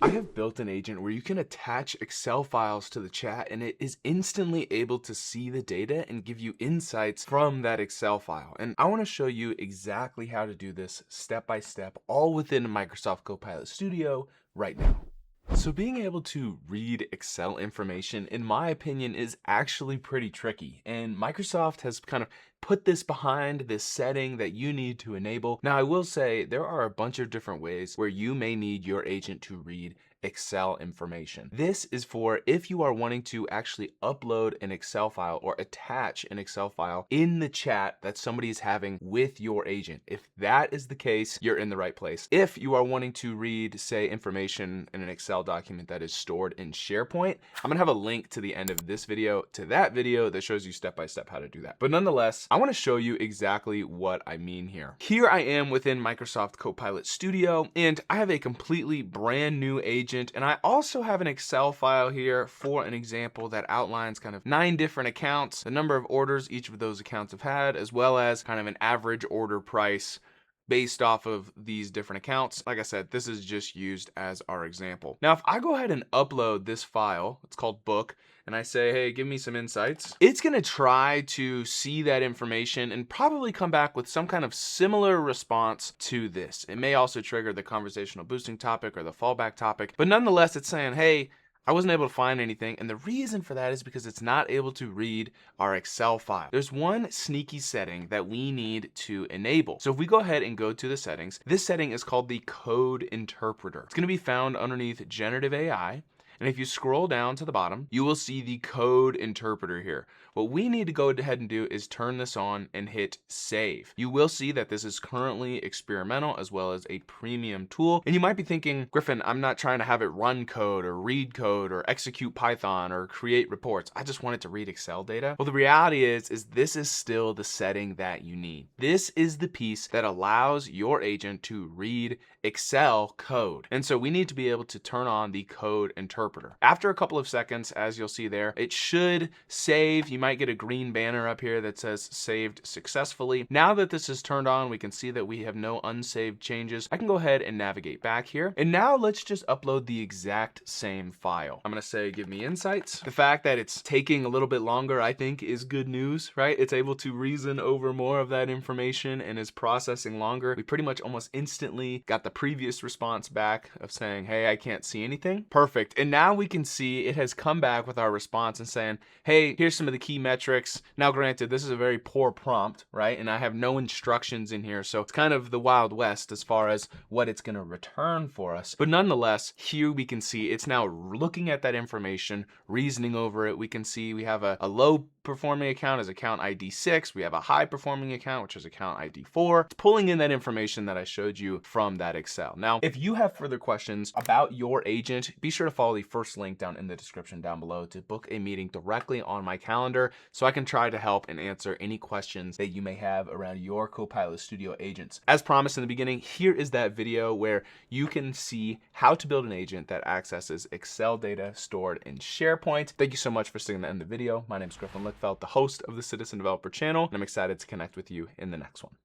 I have built an agent where you can attach Excel files to the chat and it is instantly able to see the data and give you insights from that Excel file. And I want to show you exactly how to do this step by step, all within Microsoft Copilot Studio right now. So being able to read Excel information, in my opinion, is actually pretty tricky. And Microsoft has kind of put this behind this setting that you need to enable. Now, I will say there are a bunch of different ways where you may need your agent to read Excel information. This is for if you are wanting to actually upload an Excel file or attach an Excel file in the chat that somebody is having with your agent. If that is the case, you're in the right place. If you are wanting to read, say, information in an Excel document that is stored in SharePoint, I'm gonna have a link to the end of this video to that video that shows you step by step how to do that. But nonetheless, I wanna show you exactly what I mean here. Here I am within Microsoft Copilot Studio, and I have a completely brand new agent, and I also have an Excel file here for an example that outlines kind of 9 different accounts, the number of orders each of those accounts have had, as well as kind of an average order price based off of these different accounts. Like I said, this is just used as our example. Now, if I go ahead and upload this file, it's called book, and I say, hey, give me some insights, it's gonna try to see that information and probably come back with some kind of similar response to this. It may also trigger the conversational boosting topic or the fallback topic, but nonetheless, it's saying, hey, I wasn't able to find anything, and the reason for that is because it's not able to read our Excel file. There's one sneaky setting that we need to enable. So if we go ahead and go to the settings, this setting is called the code interpreter. It's gonna be found underneath generative AI. And if you scroll down to the bottom, you will see the code interpreter here. What we need to go ahead and do is turn this on and hit save. You will see that this is currently experimental as well as a premium tool. And you might be thinking, Griffin, I'm not trying to have it run code or read code or execute Python or create reports. I just want it to read Excel data. Well, the reality is this is still the setting that you need. This is the piece that allows your agent to read Excel code. And so we need to be able to turn on the code interpreter. After a couple of seconds, as you'll see there, it should save. You might get a green banner up here that says saved successfully. Now that this is turned on, we can see that we have no unsaved changes. I can go ahead and navigate back here. And now let's just upload the exact same file. I'm gonna say, give me insights. The fact that it's taking a little bit longer, I think, is good news, right? It's able to reason over more of that information and is processing longer. We pretty much almost instantly got the previous response back of saying, hey, I can't see anything. Perfect. And now we can see it has come back with our response and saying, hey, here's some of the key metrics. Now, granted, this is a very poor prompt, right? And I have no instructions in here. So it's kind of the Wild West as far as what it's going to return for us. But nonetheless, here we can see it's now looking at that information, reasoning over it. We can see we have a low performing account is account ID 6. We have a high performing account, which is account ID 4. It's pulling in that information that I showed you from that Excel. Now, if you have further questions about your agent, be sure to follow the first link down in the description down below to book a meeting directly on my calendar so I can try to help and answer any questions that you may have around your Copilot Studio agents. As promised in the beginning, here is that video where you can see how to build an agent that accesses Excel data stored in SharePoint. Thank you so much for sticking to the end of the video. My name is Griffin Lickfeld, the host of the Citizen Developer channel, and I'm excited to connect with you in the next one.